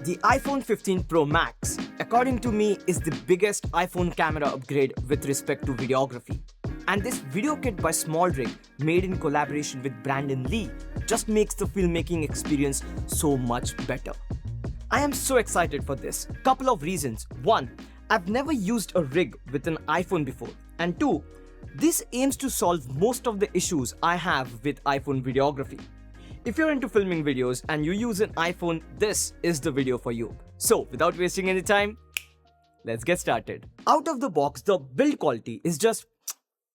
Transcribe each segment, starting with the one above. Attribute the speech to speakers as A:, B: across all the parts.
A: The iPhone 15 Pro Max, according to me, is the biggest iPhone camera upgrade with respect to videography. And this video kit by SmallRig, made in collaboration with Brandon Lee, just makes the filmmaking experience so much better. I am so excited for this. Couple of reasons. One, I've never used a rig with an iPhone before. And two, this aims to solve most of the issues I have with iPhone videography. If you're into filming videos and you use an iPhone, this is the video for you. So, without wasting any time, let's get started. Out of the box, the build quality is just...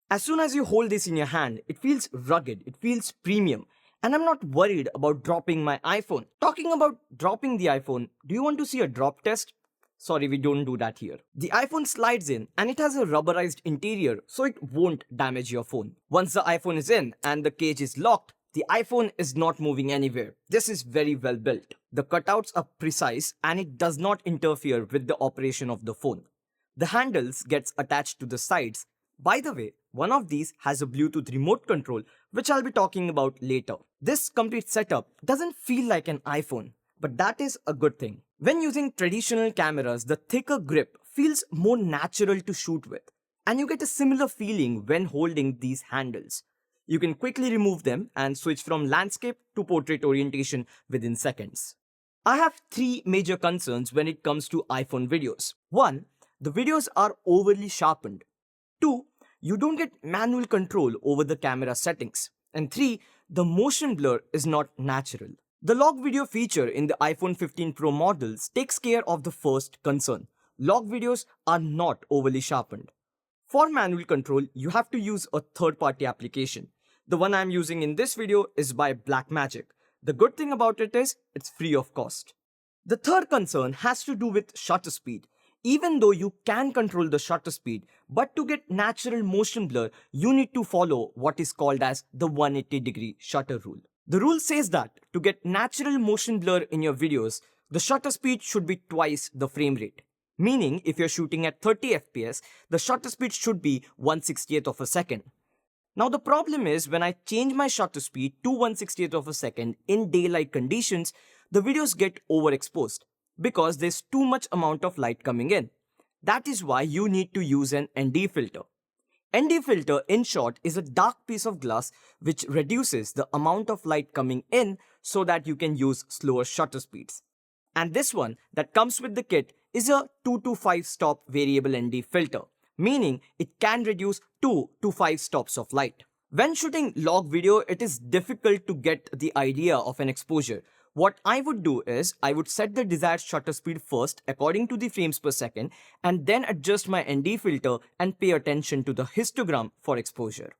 A: As soon as you hold this in your hand, it feels rugged, it feels premium. And I'm not worried about dropping my iPhone. Talking about dropping the iPhone, do you want to see a drop test? Sorry, we don't do that here. The iPhone slides in and it has a rubberized interior so it won't damage your phone. Once the iPhone is in and the cage is locked, the iPhone is not moving anywhere. This is very well built. The cutouts are precise and it does not interfere with the operation of the phone. The handles gets attached to the sides. By the way, one of these has a Bluetooth remote control, which I'll be talking about later. This complete setup doesn't feel like an iPhone, but that is a good thing. When using traditional cameras, the thicker grip feels more natural to shoot with, and you get a similar feeling when holding these handles. You can quickly remove them and switch from landscape to portrait orientation within seconds. I have three major concerns when it comes to iPhone videos. One, the videos are overly sharpened. Two, you don't get manual control over the camera settings. And three, the motion blur is not natural. The log video feature in the iPhone 15 Pro models takes care of the first concern. Log videos are not overly sharpened. For manual control, you have to use a third-party application. The one I'm using in this video is by Blackmagic. The good thing about it is, it's free of cost. The third concern has to do with shutter speed. Even though you can control the shutter speed, but to get natural motion blur, you need to follow what is called as the 180-degree shutter rule. The rule says that to get natural motion blur in your videos, the shutter speed should be twice the frame rate. Meaning, if you're shooting at 30 FPS, the shutter speed should be 1/60th of a second. Now the problem is, when I change my shutter speed to 1/60th of a second in daylight conditions, the videos get overexposed because there's too much amount of light coming in. That is why you need to use an ND filter. ND filter, in short, is a dark piece of glass which reduces the amount of light coming in so that you can use slower shutter speeds. And this one that comes with the kit is a 2 to 5 stop variable ND filter, meaning it can reduce 2 to 5 stops of light. When shooting log video, it is difficult to get the idea of an exposure. What I would do is, I would set the desired shutter speed first according to the frames per second and then adjust my ND filter and pay attention to the histogram for exposure.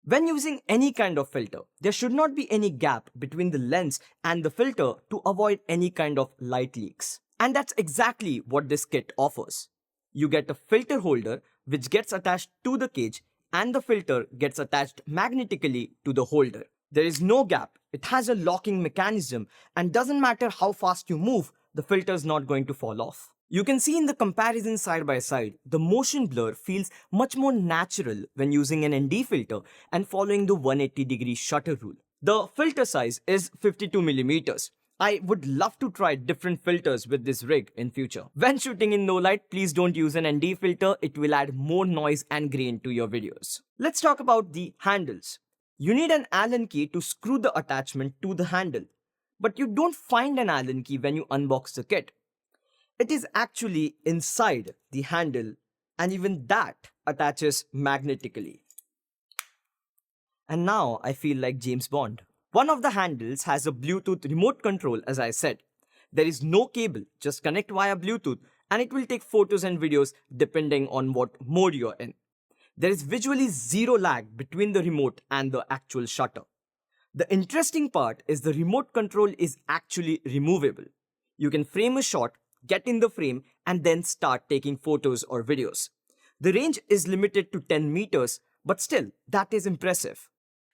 A: When using any kind of filter, there should not be any gap between the lens and the filter to avoid any kind of light leaks. And that's exactly what this kit offers. You get a filter holder which gets attached to the cage and the filter gets attached magnetically to the holder. There is no gap. It has a locking mechanism and doesn't matter how fast you move, the filter is not going to fall off. You can see in the comparison side by side, the motion blur feels much more natural when using an ND filter and following the 180-degree shutter rule. The filter size is 52mm. I would love to try different filters with this rig in future. When shooting in low light, please don't use an ND filter. It will add more noise and grain to your videos. Let's talk about the handles. You need an Allen key to screw the attachment to the handle. But you don't find an Allen key when you unbox the kit. It is actually inside the handle, and even that attaches magnetically. And now I feel like James Bond. One of the handles has a Bluetooth remote control, as I said. There is no cable, just connect via Bluetooth and it will take photos and videos depending on what mode you're in. There is visually zero lag between the remote and the actual shutter. The interesting part is the remote control is actually removable. You can frame a shot, get in the frame and then start taking photos or videos. The range is limited to 10 meters, but still, that is impressive.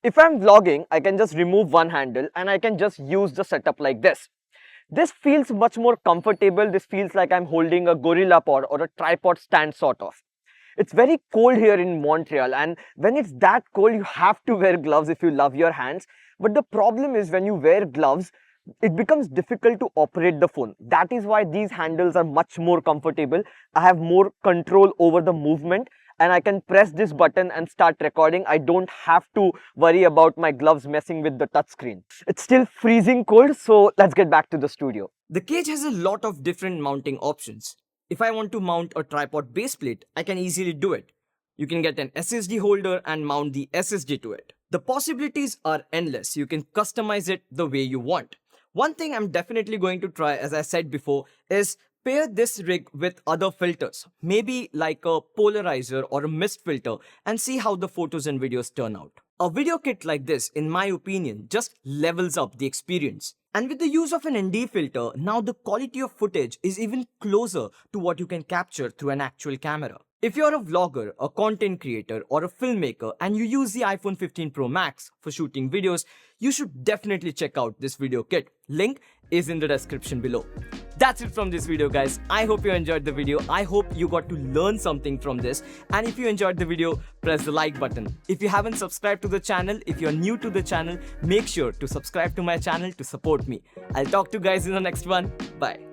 A: If I'm vlogging, I can just remove one handle and I can just use the setup like this. This feels much more comfortable. This feels like I'm holding a gorilla pod or a tripod stand sort of. It's very cold here in Montreal, and when it's that cold, you have to wear gloves if you love your hands. But the problem is, when you wear gloves, it becomes difficult to operate the phone. That is why these handles are much more comfortable. I have more control over the movement, and I can press this button and start recording. I don't have to worry about my gloves messing with the touchscreen. It's still freezing cold, so let's get back to the studio. The cage has a lot of different mounting options. If I want to mount a tripod base plate, I can easily do it. You can get an SSD holder and mount the SSD to it. The possibilities are endless. You can customize it the way you want. One thing I'm definitely going to try, as I said before, is pair this rig with other filters, maybe like a polarizer or a mist filter, and see how the photos and videos turn out. A video kit like this, in my opinion, just levels up the experience. And with the use of an ND filter, now the quality of footage is even closer to what you can capture through an actual camera. If you're a vlogger, a content creator, or a filmmaker and you use the iPhone 15 Pro Max for shooting videos, you should definitely check out this video kit. Link is in the description below. That's it from this video, guys. I hope you enjoyed the video. I hope you got to learn something from this. And if you enjoyed the video, press the like button. If you haven't subscribed to the channel, if you're new to the channel, make sure to subscribe to my channel to support me. I'll talk to you guys in the next one. Bye.